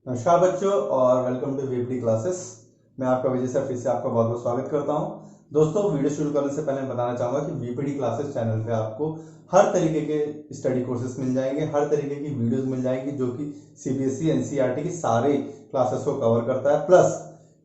नमस्कार बच्चों और वेलकम टू वीपीडी क्लासेस। मैं आपका विजय सर फिर से आपका बहुत बहुत स्वागत करता हूं। दोस्तों, वीडियो शुरू करने से पहले मैं बताना चाहूंगा कि वीपीडी क्लासेस चैनल पे आपको हर तरीके के स्टडी कोर्सेज मिल जाएंगे, हर तरीके की वीडियोस मिल जाएंगी जो कि सीबीएसई एनसीईआरटी की सारे क्लासेस को कवर करता है। प्लस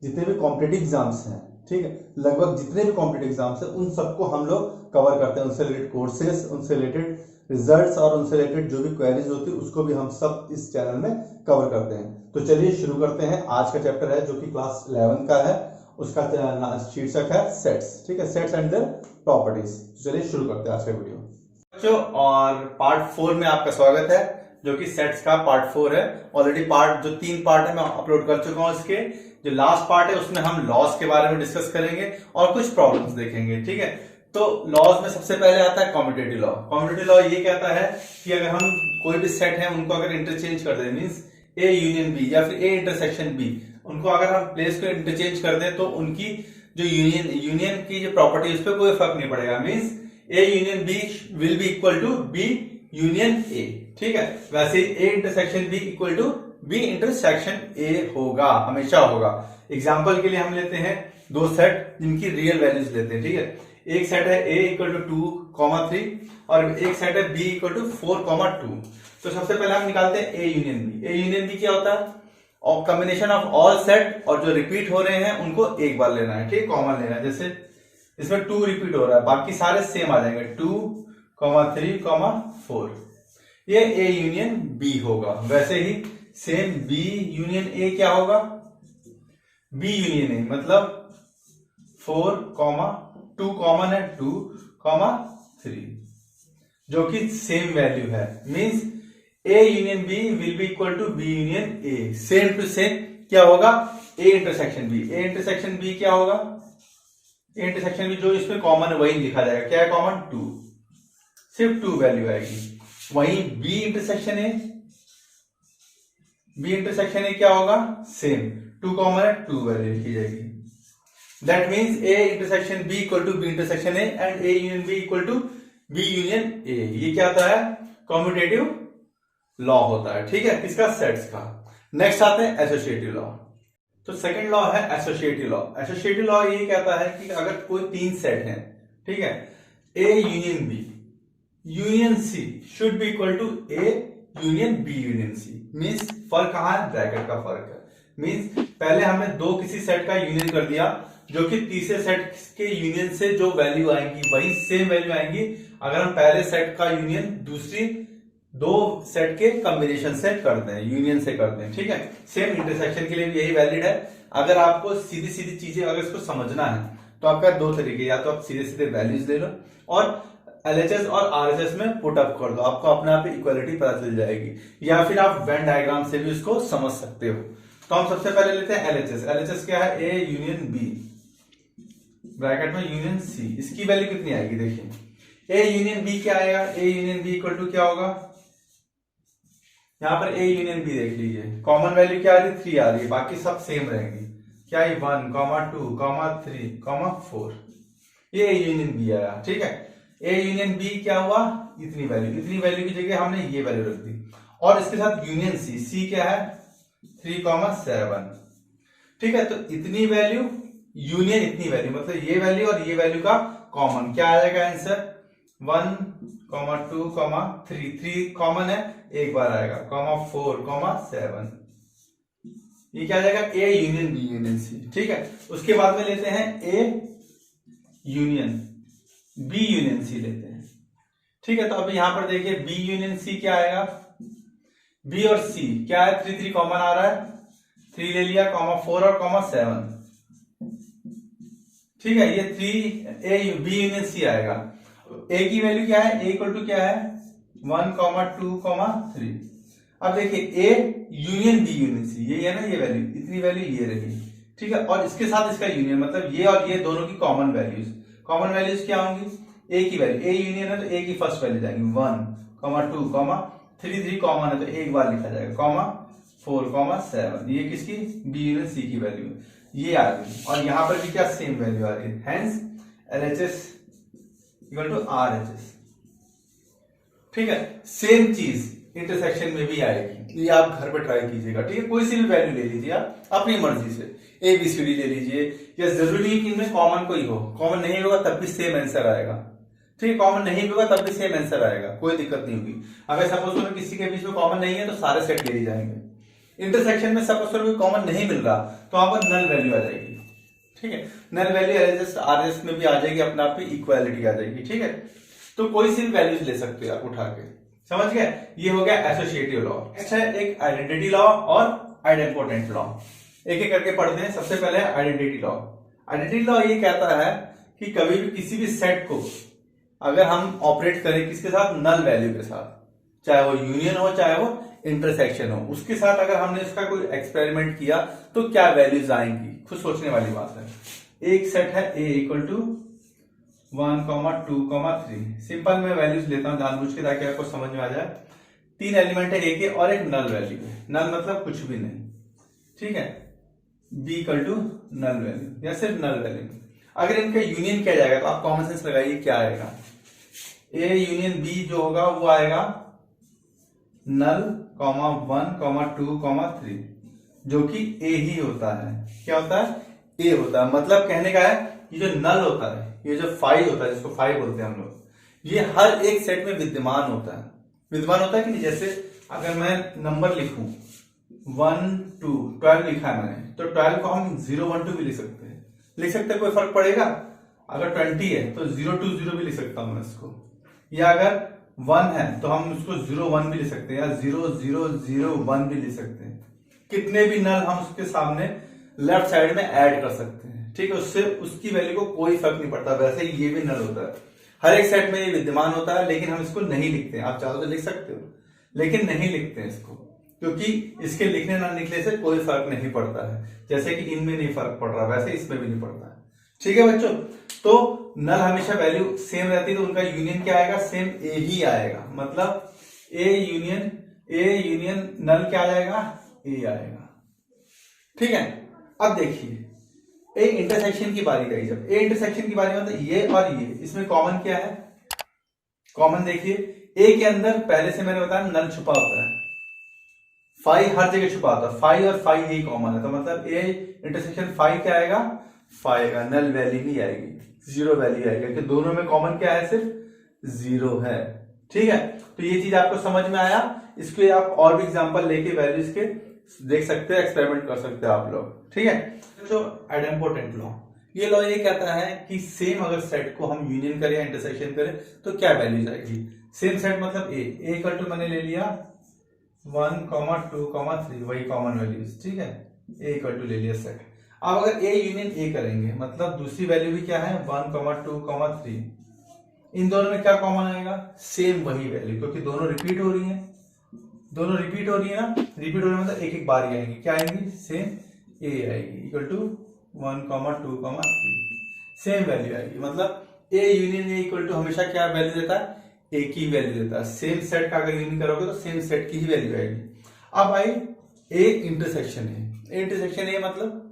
जितने भी कॉम्पिटेटिव एग्जाम्स हैं, ठीक है, लगभग जितने भी कॉम्पिटेटिव एग्जाम्स हैं उन सबको हम लोग कवर करते हैं। उनसे रिलेटेड कोर्सेज, उनसे रिलेटेड रिजल्ट्स और उनसे रिलेटेड जो भी क्वेरीज होती है उसको भी हम सब इस चैनल में कवर करते हैं। तो चलिए शुरू करते हैं। आज का चैप्टर है जो कि क्लास 11 का है, उसका शीर्षक है सेट्स। ठीक है, सेट्स एंड देयर प्रॉपर्टीज। तो चलिए शुरू करते हैं आज का वीडियो बच्चों। और पार्ट 4 में आपका स्वागत है, जो कि सेट्स का पार्ट 4 है। ऑलरेडी जो 3 पार्ट है मैं अपलोड कर चुका हूं। इसके जो लास्ट पार्ट है उसमें हम लॉस के बारे में डिस्कस करेंगे और कुछ प्रॉब्लम्स देखेंगे। ठीक है, तो लॉज में सबसे पहले आता है कम्यूटेटिव लॉ। कम्यूटेटिव लॉ ये कहता है कि अगर हम कोई भी सेट है उनको अगर इंटरचेंज कर दें, मींस ए यूनियन बी या फिर ए इंटरसेक्शन बी, उनको अगर हम प्लेस को इंटरचेंज कर दें तो उनकी जो यूनियन की जो प्रॉपर्टी उस पर कोई फर्क नहीं पड़ेगा। Means A union B will be equal to B union A. ठीक है, वैसे ही A intersection B equal to B intersection A होगा, हमेशा होगा। एग्जाम्पल के लिए हम लेते हैं दो सेट जिनकी रियल वैल्यूज लेते हैं। ठीक है, एक सेट है a इक्वल टू 2,3 और एक सेट है b इक्वल टू 4,2। तो सबसे पहले हम निकालते हैं a union b। a union b क्या होता है? और कॉम्बिनेशन ऑफ ऑल सेट और जो रिपीट हो रहे हैं उनको एक बार लेना है। ठीक, कॉमन लेना है। जैसे इसमें 2 रिपीट हो रहा है, बाकी सारे सेम आ जाएंगे, 2,3, 4। ये a यूनियन b होगा। वैसे ही सेम b यूनियन a क्या होगा? b यूनियन a मतलब 4,2 कॉमन है, 2,3, जो कि सेम वैल्यू है। Means a union b will be equal to b union a। Same to same क्या होगा? a intersection b। a intersection b क्या होगा? a इंटरसेक्शन b जो इसमें कॉमन है वही लिखा जाएगा। क्या है कॉमन? 2, सिर्फ 2 वैल्यू आएगी। वहीं b इंटरसेक्शन a क्या होगा? सेम 2 कॉमन है, 2 वैल्यू लिखी जाएगी। That means A intersection B equal to B intersection A and A union B equal to B union A। ये क्या होता है? कॉम्यूटेटिव लॉ होता है। ठीक है, किसका? सेट्स का। नेक्स्ट आते हैं एसोसिएटिव लॉ। तो सेकंड लॉ है एसोसिएटिव लॉ। एसोसिएटिव लॉ ये कहता है कि अगर कोई 3 सेट है, ठीक है, A union B union C should be equal to A union B union C। Means फर्क कहां है? ब्रैकेट का फर्क है। मीन्स पहले हमने दो किसी सेट का यूनियन कर दिया, जो कि तीसरे सेट के यूनियन से जो वैल्यू आएंगी वही सेम वैल्यू आएंगी अगर हम पहले सेट का यूनियन दूसरी दो सेट के कॉम्बिनेशन से करते हैं, यूनियन से करते हैं। ठीक है, सेम इंटरसेक्शन के लिए भी यही वैलिड है। अगर आपको सीधी सीधी चीजें अगर इसको समझना है तो आपका दो तरीके, या तो आप सीधे सीधे वैल्यूज ले लो और एलएचएस और आरएचएस में पुट अप कर दो, आपको अपने आप इक्वालिटी पता चल जाएगी। या फिर आप वेन डायग्राम से भी उसको समझ सकते हो। तो हम सबसे पहले लेते हैं एलएचएस। एलएचएस क्या है? ए यूनियन बी ब्रैकेट में यूनियन सी। इसकी वैल्यू कितनी आएगी? देखिए ए यूनियन बी क्या आएगा? A union B equal to क्या होगा? यहां पर ए यूनियन बी देख लीजिए, कॉमन वैल्यू क्या आ रही है? 3 आ रही है, बाकी सब सेम रहेंगी। क्या है? 1, 2, 3, 4। ये ए यूनियन बी आया। ठीक है, ए यूनियन बी क्या हुआ? इतनी वैल्यू की जगह हमने ये वैल्यू रख दी और इसके साथ यूनियन सी। सी क्या है? 3,7। ठीक है, तो इतनी वैल्यू यूनियन इतनी वैल्यू, मतलब ये वैल्यू और ये वैल्यू का कॉमन क्या आ जाएगा आंसर? 1, 2, 3 कॉमन है, एक बार आएगा, 4, 7। ये क्या आ जाएगा? A union B union C. ठीक है, उसके बाद में लेते हैं A union B union C लेते हैं। ठीक है, तो अभी यहां पर देखिए बी यूनियन सी क्या आएगा? बी और सी क्या है? 3 कॉमन आ रहा है, 3 ले लिया, 4 और 7। ठीक है, ये 3 ए बी यूनियन सी आएगा। ए की वैल्यू क्या है? ए इक्वल टू क्या है? 1, 2, 3। अब देखिए A union B union C, ये है ना, ये वैल्यू, इतनी वैल्यू ये रही। ठीक है, और इसके साथ इसका यूनियन, मतलब ये और ये दोनों की कॉमन वैल्यूज क्या होंगी? ए की वैल्यू, ए यूनियन है तो ए की फर्स्ट वैल्यू जाएगी 1, 2, 3 कॉमन है तो एक बार लिखा जाएगा, 4, 7। ये किसकी? बी यूनियन सी की वैल्यू है, ये आ गई। और यहां पर भी क्या? सेम वैल्यू आ रही है। Hence LHS equal to RHS. ठीक है, सेम चीज इंटरसेक्शन में भी आएगी। ये आप घर पे ट्राई कीजिएगा, ठीक है। कोई सी भी वैल्यू ले लीजिए आप अपनी मर्जी से, ABCD ले लीजिए, या जरूरी नहीं कि इनमें कॉमन कोई हो, कॉमन नहीं होगा तब भी सेम आंसर आएगा, ठीक है। कॉमन नहीं भी होगा तब भी सेम आंसर आएगा, कोई दिक्कत नहीं होगी। अगर सपोज करो किसी के बीच में कॉमन नहीं है तो सारे सेट ले जाएंगे। इंटरसेक्शन में सपोज करो कॉमन नहीं मिल रहा तो वहां पर नल वैल्यू आ जाएगी, ठीक है। नल वैल्यू RHS में भी आ जाएगी, अपने आप पे इक्वालिटी आ जाएगी, ठीक है। तो कोई सी भी वैल्यूज ले सकते हो आप उठा के, समझ गए। ये हो गया एसोसिएटिव लॉ। अच्छा, एक आइडेंटिटी लॉ और आइडेंपोटेंट लॉ, एक एक करके पढ़ते हैं। सबसे पहले आइडेंटिटी लॉ। आइडेंटिटी लॉ ये कहता है कि कभी भी किसी भी सेट को अगर हम ऑपरेट करें किसके साथ, नल वैल्यू के साथ, चाहे वो यूनियन हो चाहे वो इंटरसेक्शन हो, उसके साथ अगर हमने इसका कोई एक्सपेरिमेंट किया तो क्या वैल्यूज आएंगी, खुद सोचने वाली बात है। एक सेट है A इक्वल टू 1, 2, 3। सिंपल मैं वैल्यूज लेता हूं जानबूझ के ताकि आपको समझ में आ जाए। 3 एलिमेंट है A के और एक नल वैल्यू है। नल मतलब कुछ भी नहीं, ठीक है। B equal to null value या सिर्फ नल वैल्यू। अगर इनका यूनियन किया जाएगा तो आप कॉमन सेंस लगाइए क्या आएगा। A यूनियन B जो होगा वो आएगा नल 1, 2, 3, जो कि A ही होता है। क्या होता है, A होता है। मतलब कहने का है ये जो नल होता है, ये जो 5 होता है, जिसको 5 बोलते हैं हम लोग, ये हर एक सेट में विद्यमान होता है। विद्यमान होता है कि नहीं। जैसे अगर मैं नंबर लिखूं 1, 2, 12 लिखा है मैंने, तो 12 को हम 0, 1, 2 भी लिख सकते हैं। लिख सकते हैं, कोई फर्क पड़ेगा। अगर 20 है तो 0, 2, 0 भी लिख सकता हूं मैं इसको। या अगर 1 है तो हम उसको 0, 1 भी लिख सकते हैं, या 0, 0, 0, 1 भी लिख सकते हैं। कितने भी नल हम उसके सामने लेफ्ट साइड में ऐड कर सकते हैं, ठीक है। उससे उसकी वैल्यू को कोई फर्क नहीं पड़ता। वैसे ही ये भी नल होता है, हर एक सेट में ये विद्यमान होता है, लेकिन हम इसको नहीं लिखते हैं। आप चाहो तो लिख सकते हो, लेकिन नहीं लिखते हैं इसको, क्योंकि इसके लिखने ना लिखने से कोई फर्क नहीं पड़ता है। जैसे कि इनमें नहीं फर्क पड़ रहा, वैसे इसमें भी नहीं पड़ता है, ठीक है बच्चों। तो नल हमेशा वैल्यू सेम रहती है, तो उनका यूनियन क्या आएगा, सेम A ही आएगा। मतलब A यूनियन नल क्या आ जाएगा, A आएगा, ठीक है। अब देखिए ए इंटरसेक्शन की बारी आई। जब ए इंटरसेक्शन की बारी मतलब ये और ये, इसमें कॉमन क्या है, कॉमन देखिए ए के अंदर पहले से मैंने बताया नल छुपा होता है, 5 हर जगह छुपा होता है। 5 और 5 यही कॉमन है, तो मतलब ए इंटरसेक्शन 5 क्या आएगा, 5 का नल वैल्यू नहीं आएगी, 0 वैल्यू आएगी, क्योंकि दोनों में कॉमन क्या है, सिर्फ 0 है, ठीक है। तो ये चीज आपको समझ में आया। इसके आप और भी एग्जांपल लेके वैल्यूज के देख सकते हो, एक्सपेरिमेंट कर सकते हो आप लोग, ठीक है। जो आइडेंपोटेंट लॉ, ये लॉ ये कहता है कि सेम अगर सेट को हम यूनियन करें या इंटरसेक्शन करें तो क्या वैल्यूज आएगी। सेम सेट मतलब ए इक्वल टू मैंने ले लिया 1, 2, 3, वही कॉमन वैल्यूज, ठीक है। ए इक्वल टू ले लिया सेट। अब अगर ए यूनियन ए करेंगे मतलब दूसरी वैल्यू भी क्या है 1, 2, 3, इन दोनों में क्या कॉमन आएगा, सेम वही वैल्यू, क्योंकि दोनों रिपीट हो रही है। दोनों रिपीट हो रही है ना, रिपीट हो रही है मतलब एक एक बार ही आएंगी, क्या आएंगी, सेम ए आएगी इक्वल टू 1, 2, 3, सेम वैल्यू आएगी। मतलब A union A equal to हमेशा क्या वैल्यू देता है, ए की वैल्यू देता है। सेम सेट का अगर यूनियन करोगे तो सेम सेट की ही वैल्यू आएगी। अब आई ए इंटरसेक्शन है। ए इंटरसेक्शन है मतलब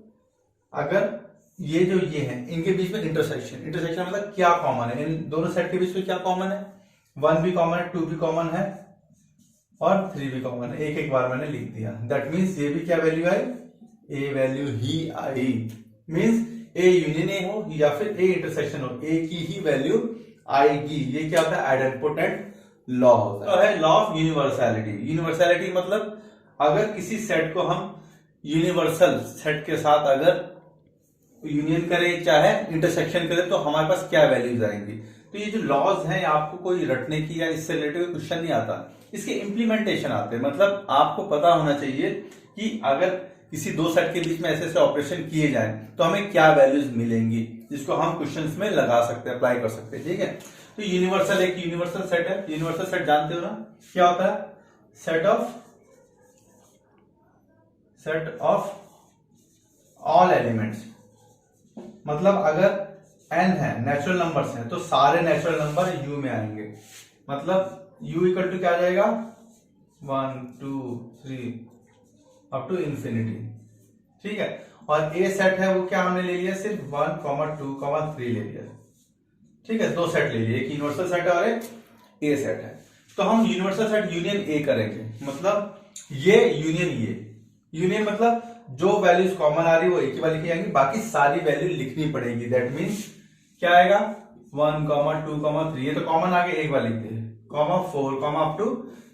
अगर ये जो ये है इनके बीच में इंटरसेक्शन, इंटरसेक्शन मतलब क्या कॉमन है, इन दोनों सेट के बीच में क्या कॉमन है, 1 भी कॉमन है, 2 भी कॉमन है और 3 भी कॉमन है। एक एक बार मैंने लिख दिया, दैट मीन्स ये भी क्या वैल्यू आई, ए वैल्यू ही आई। मीन्स ए यूनियन ए हो या फिर ए इंटरसेक्शन हो, ए की ही वैल्यू आएगी। ये क्या होता है, आइडेंपोटेंट लॉ होता है। तो है लॉ ऑफ यूनिवर्सैलिटी। यूनिवर्सैलिटी मतलब अगर किसी सेट को हम यूनिवर्सल सेट के साथ अगर यूनियन करें चाहे इंटरसेक्शन करें तो हमारे पास क्या वैल्यूज आएंगी। तो ये जो लॉज हैं आपको कोई रटने की या इससे रिलेटेड क्वेश्चन नहीं आता, इसके इंप्लीमेंटेशन आते हैं। मतलब आपको पता होना चाहिए कि अगर किसी दो सेट के बीच में ऐसे ऐसे ऑपरेशन किए जाएं तो हमें क्या वैल्यूज मिलेंगी, जिसको हम क्वेश्चंस में लगा सकते हैं, अप्लाई कर सकते हैं, ठीक है। तो यूनिवर्सल एक यूनिवर्सल सेट है। यूनिवर्सल सेट जानते हो ना क्या होता है, सेट ऑफ ऑल एलिमेंट्स। मतलब अगर n है, नेचुरल नंबर्स हैं, तो सारे नेचुरल नंबर u में आएंगे। मतलब u इक्वल टू क्या आ जाएगा 1, 2, 3 अप टू इंफिनिटी, ठीक है। और ए सेट है वो क्या हमने ले लिया, सिर्फ 1, 2, 3 ले लिया, ठीक है। दो सेट ले लिए, एक यूनिवर्सल सेट है और एक ए सेट है। तो हम यूनिवर्सल सेट यूनियन ए करेंगे। मतलब ये यूनियन मतलब जो वैल्यूज कॉमन आ रही है वो एक ही बार लिखी जाएंगी, बाकी सारी वैल्यू लिखनी पड़ेगी। दैट मीन्स क्या आएगा 1, 2, 3, ये तो कॉमन आ गया, एक बार लिखते हैं, 4, अप टू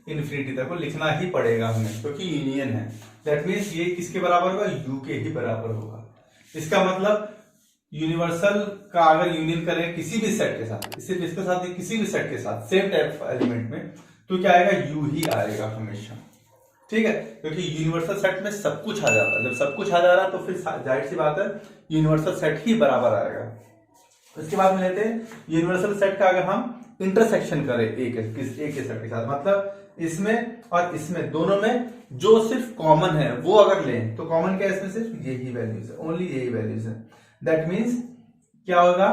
इन्फिनिटी तक को लिखना ही पड़ेगा हमें, क्योंकि यूनियन है। दैट मीन्स ये किसके बराबर होगा, यू के ही बराबर होगा। इसका मतलब यूनिवर्सल का अगर यूनियन करें किसी भी सेट के साथ, सिर्फ इसके साथ नहीं, किसी भी सेट के साथ सेम टाइप एलिमेंट में, तो क्या आएगा, यू ही आएगा हमेशा। ठीक है, क्योंकि यूनिवर्सल सेट में सब कुछ आ जाता है। जब सब कुछ आ जा रहा है तो फिर जाहिर सी बात है यूनिवर्सल सेट ही बराबर आएगा। इसके बाद में लेते हैं यूनिवर्सल सेट का अगर हम इंटरसेक्शन करें एक के सेट के साथ, मतलब इसमें और इसमें दोनों में जो सिर्फ कॉमन है वो अगर लें तो कॉमन क्या है, इसमें सिर्फ यही वैल्यूज है, ओनली यही वैल्यूज है। दैट मीन्स क्या होगा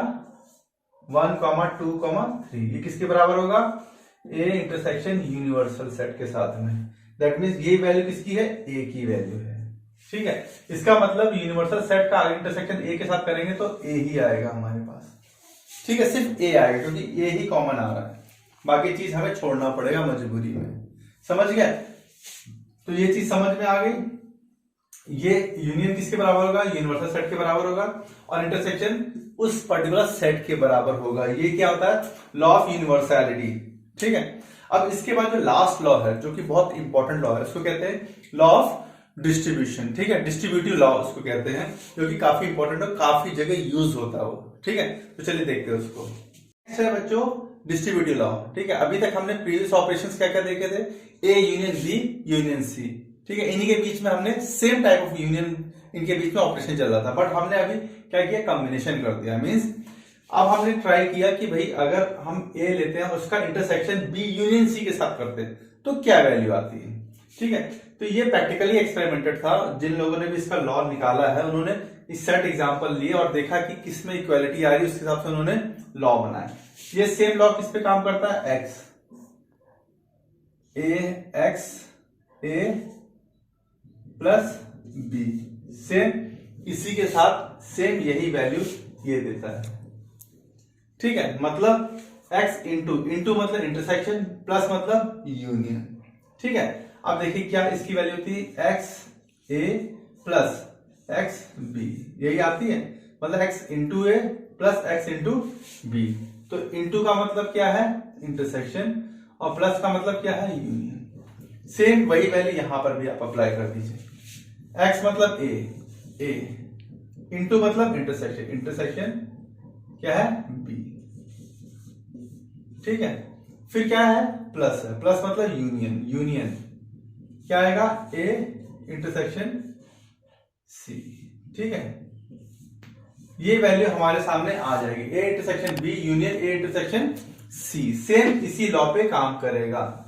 1, 2, 3, ये किसके बराबर होगा, ए इंटरसेक्शन यूनिवर्सल सेट के साथ में। दैट मीन्स ये वैल्यू किसकी है, ए की वैल्यू है। ठीक है, इसका मतलब यूनिवर्सल सेट का इंटरसेक्शन ए के साथ करेंगे तो ए ही आएगा हमारे पास। ठीक है, सिर्फ ए आएगा क्योंकि ए ही कॉमन आ रहा है, बाकी चीज हमें छोड़ना पड़ेगा मजबूरी में। समझ गए, तो ये चीज समझ में आ गई। ये यूनियन किसके बराबर होगा, यूनिवर्सल सेट के बराबर होगा, और इंटरसेक्शन उस पर्टिकुलर सेट के बराबर होगा। ये क्या होता है, लॉ ऑफ यूनिवर्सैलिटी। ठीक है, अब इसके बाद जो लास्ट लॉ है, जो कि बहुत इंपॉर्टेंट लॉ है, उसको कहते हैं लॉ ऑफ डिस्ट्रीब्यूशन। ठीक है, डिस्ट्रीब्यूटिव लॉ उसको कहते हैं, जो कि काफी इंपॉर्टेंट है, काफी जगह यूज होता है वो। ठीक है, तो चलिए देखते हैं उसको। है बच्चों डिस्ट्रीब्यूटिव लॉ। ठीक है, अभी तक हमने प्रीवियस ऑपरेशंस क्या क्या देखे थे, A union B union C. ठीक है, इन्हीं के बीच में हमने सेम टाइप ऑफ यूनियन, इनके बीच में ऑपरेशन चल रहा था, बट हमने अभी क्या किया, कॉम्बिनेशन कर दिया। मींस अब हमने ट्राई किया कि भाई अगर हम ए लेते हैं उसका इंटरसेक्शन बी यूनियन सी के साथ करते हैं तो क्या वैल्यू आती है। ठीक है, तो ये प्रैक्टिकली एक्सपेरिमेंटेड था। जिन लोगों ने भी इसका लॉ निकाला है उन्होंने इस सेट एग्जांपल लिए और देखा कि किसमें इक्वालिटी आ रही है, उसके हिसाब से उन्होंने लॉ बनाया। ये सेम लॉ किस पे काम करता है, एक्स ए प्लस बी, सेम इसी के साथ सेम यही वैल्यू ये देता है। ठीक है, मतलब x इंटू मतलब इंटरसेक्शन, प्लस मतलब यूनियन। ठीक है, अब देखिए क्या इसकी वैल्यू होती है, एक्स ए प्लस एक्स बी, यही आती है, मतलब x into A plus X into B. तो इंटू का मतलब क्या है, इंटरसेक्शन, और प्लस का मतलब क्या है, यूनियन। सेम वही वैल्यू यहां पर भी आप अप्लाई कर दीजिए। x मतलब ए इंटू मतलब इंटरसेक्शन क्या है, बी। ठीक है, फिर क्या है, प्लस है, प्लस मतलब यूनियन क्या आएगा, ए इंटरसेक्शन सी। ठीक है, ये वैल्यू हमारे सामने आ जाएगी, A intersection B union A intersection C, same इसी लॉ पे काम करेगा।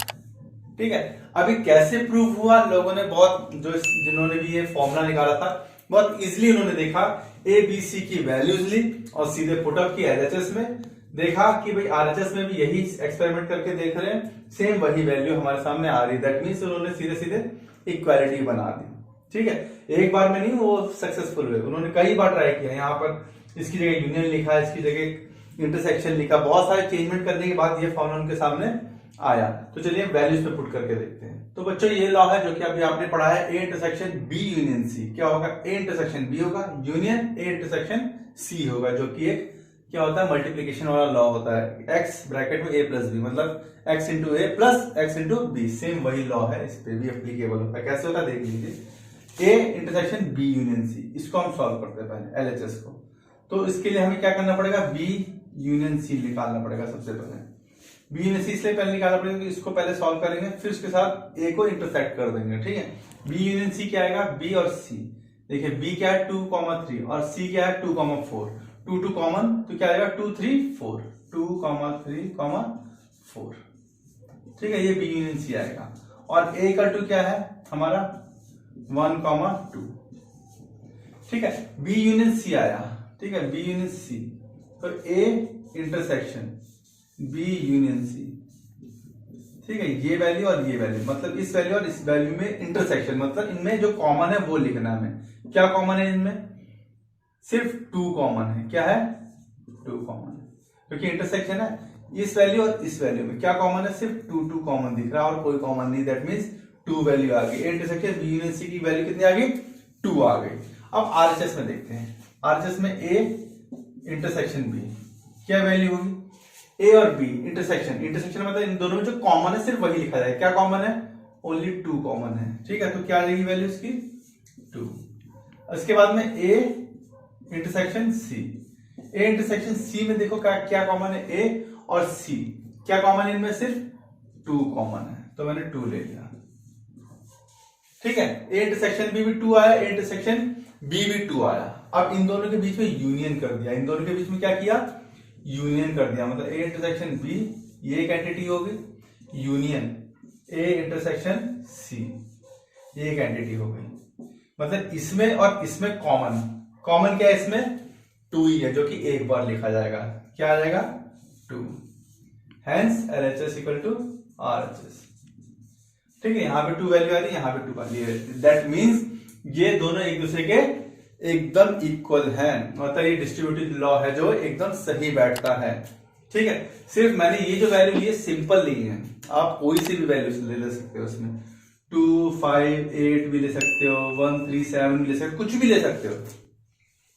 ठीक है, अभी कैसे प्रूव हुआ, लोगों ने बहुत जिन्होंने भी ये फॉर्मूला निकाला था बहुत इजीली उन्होंने देखा, ए बी सी की वैल्यूज ली और सीधे पुटअप की एलएचएस में, देखा कि भाई आरएचएस में भी यही एक्सपेरिमेंट करके देख रहे हैं, सेम वही वैल्यू हमारे सामने आ रही है। दैट मीन्स उन्होंने सीधे सीधे इक्वालिटी बना दी। ठीक है, एक बार में नहीं वो सक्सेसफुल हुए, उन्होंने कई बार ट्राई किया। यहाँ पर इसकी जगह यूनियन लिखा, इसकी जगह इंटरसेक्शन लिखा, बहुत सारे चेंजमेंट करने के बाद ये फॉर्मूला उनके सामने आया। तो चलिए वैल्यूज पे पुट करके देखते हैं। तो बच्चों ये लॉ है जो कि अभी आपने पढ़ा है, A intersection B union C. क्या होगा, ए इंटरसेक्शन बी होगा, यूनियन ए इंटरसेक्शन सी होगा, जो कि एक क्या होता है, मल्टीप्लीकेशन वाला लॉ होता है। एक्स ब्रैकेट में ए प्लस बी, मतलब X into A plus X into B, same वही लॉ है, इस पे भी एप्लीकेबल होता है। कैसे होता है देख लीजिए, A intersection B union C, इसको हम सॉल्व करते हैं पहले एलएचएस को। तो इसके लिए हमें क्या करना पड़ेगा, बी यूनियन सी निकालना पड़ेगा सबसे पहले। बी यूनियन सी इसलिए पहले निकालना पड़ेगा, इसको पहले सॉल्व करेंगे, फिर उसके साथ ए को इंटरसेक्ट कर देंगे। ठीक है, बी यूनियन सी क्या आएगा, बी और सी। देखिए बी क्या है 2, 3 और सी क्या है 2, 4। 2 कॉमन तो क्या आएगा 2, 3, 4, 2, 3, 4। ठीक है, ये बी यूनियन सी आएगा। और ए का 2 क्या है हमारा 1, 2। ठीक है, बी यूनियन सी आया। ठीक है, बी यूनियन सी, तो A intersection B union C. ठीक है, ये वैल्यू और ये वैल्यू, मतलब इस वैल्यू और इस वैल्यू में इंटरसेक्शन, मतलब इनमें जो कॉमन है वो लिखना है हमें। क्या कॉमन है इनमें, सिर्फ 2 कॉमन है। क्या है, 2 कॉमन है, क्योंकि इंटरसेक्शन है। इस वैल्यू और इस वैल्यू में क्या कॉमन है, सिर्फ 2 कॉमन दिख रहा है और कोई कॉमन नहीं। दैट मीन्स 2 वैल्यू आ गई। A intersection B union C की वैल्यू कितनी आ गई? 2 आ गई। अब आरएचएस में देखते हैं। आरएचएस में ए इंटरसेक्शन बी क्या वैल्यू होगी? ए और बी इंटरसेक्शन, इंटरसेक्शन मतलब इन दोनों में जो कॉमन है सिर्फ वही लिखा जाए। क्या कॉमन है? ओनली 2 कॉमन है। ठीक है, तो क्या आ जाएगी वैल्यू इसकी? 2। इसके बाद में ए इंटरसेक्शन सी, ए इंटरसेक्शन सी में देखो क्या क्या कॉमन है? ए और सी क्या कॉमन है? इनमें सिर्फ 2 कॉमन है, तो मैंने 2 ले लिया। ठीक है, ए इंटरसेक्शन बी भी 2 आया, ए इंटरसेक्शन बी भी 2 आया। अब इन दोनों के बीच में यूनियन कर दिया। इन दोनों के बीच में क्या किया? यूनियन कर दिया। मतलब ए इंटरसेक्शन बी ये एक एंटिटी होगी, यूनियन ए इंटरसेक्शन सी ये एक एंटिटी हो गई। मतलब इसमें और इसमें कॉमन, कॉमन क्या है? इसमें 2 ही है, जो कि एक बार लिखा जाएगा। क्या आ जाएगा? 2। Hence LHS equal to RHS। ठीक है, यहां पे 2 वैल्यू आ रही है, यहां पे 2 वैल्यू आ रही है। दैट मीन्स ये दोनों एक दूसरे के एकदम इक्वल हैं। मतलब ये डिस्ट्रीब्यूटिव लॉ है जो एकदम सही बैठता है। ठीक है, सिर्फ मैंने ये जो वैल्यू ली है सिंपल ली है, आप कोई सी भी वैल्यू ले सकते हो। उसमें 2, 5, 8 भी ले सकते हो, 1, 3, 7 भी ले सकते हो, कुछ भी ले सकते हो।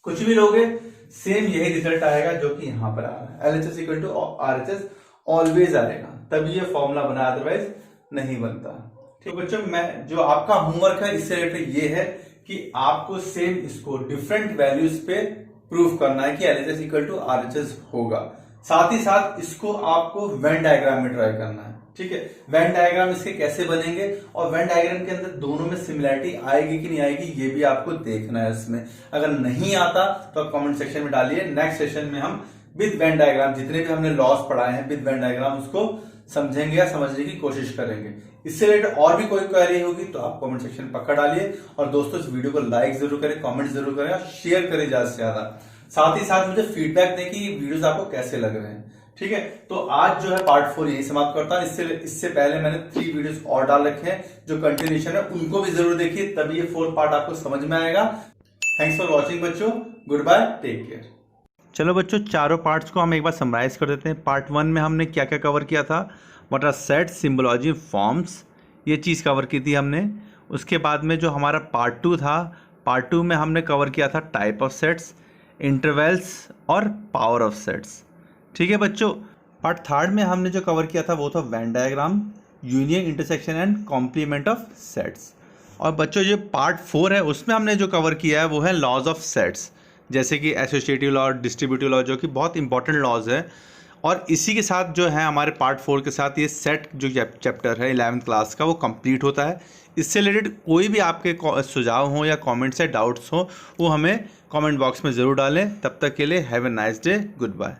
कुछ भी लोगे सेम यही रिजल्ट आएगा जो कि यहां पर आ रहा है। LHS equal to RHS always आएगा, तभी ये फॉर्मूला बना, अदरवाइज नहीं बनता। ठीक है बच्चों, मैं जो आपका होमवर्क है इससे रिलेटेड ये है कि आपको सेम इसको डिफरेंट वैल्यूज पे प्रूफ करना है कि LHS इक्वल टू RHS होगा। साथ ही साथ इसको आपको वेन डायग्राम में ट्राई करना है। ठीक है, वेन डायग्राम इसके कैसे बनेंगे और वेन डायग्राम के अंदर दोनों में सिमिलैरिटी आएगी कि नहीं आएगी ये भी आपको देखना है। इसमें अगर नहीं आता तो आप कमेंट सेक्शन में डालिए। नेक्स्ट सेशन में हम विद वेन डायग्राम जितने भी हमने लॉस पढ़ाए हैं विद वेन डायग्राम उसको समझेंगे या समझने की कोशिश करेंगे। इससे रिलेटेड और भी कोई क्वेरी होगी तो आप कमेंट सेक्शन पक्का डालिए। और दोस्तों इस वीडियो को लाइक जरूर करें, कमेंट जरूर करें और शेयर करें ज्यादा से ज्यादा। साथ ही साथ मुझे फीडबैक दें कि ये वीडियोस आपको कैसे लग रहे हैं। ठीक है, तो आज जो है पार्ट 4 यही समाप्त करता हूं। इससे पहले मैंने 3 वीडियोस और डाल रखे हैं जो कंटिन्यूएशन है, उनको भी जरूर देखिए, तभी ये 4th पार्ट आपको समझ में आएगा। थैंक्स फॉर वॉचिंग बच्चों, गुड बाय, टेक केयर। चलो बच्चों, चारों पार्ट्स को हम एक बार समराइज कर देते हैं। पार्ट 1 में हमने क्या क्या कवर किया था? What are sets, symbology, forms, ये चीज़ कवर की थी हमने। उसके बाद में जो हमारा पार्ट 2 था, पार्ट 2 में हमने कवर किया था टाइप ऑफ सेट्स, इंटरवल्स और पावर ऑफ सेट्स। ठीक है बच्चों, पार्ट 3 में हमने जो कवर किया था वो था Venn diagram, union, intersection and complement of sets. और बच्चों जो पार्ट 4 है उसमें हमने जो कवर किया है वो है लॉज ऑफ सेट्स, जैसे कि एसोसिएटिव लॉ, डिस्ट्रीब्यूटिव लॉ, जो कि बहुत इंपॉर्टेंट लॉज है। और इसी के साथ जो है हमारे पार्ट 4 के साथ ये सेट जो चैप्टर है 11th क्लास का वो कंप्लीट होता है। इससे रिलेटेड कोई भी आपके सुझाव हो या कमेंट्स या डाउट्स हो वो हमें कमेंट बॉक्स में ज़रूर डालें। तब तक के लिए have a nice day, good bye.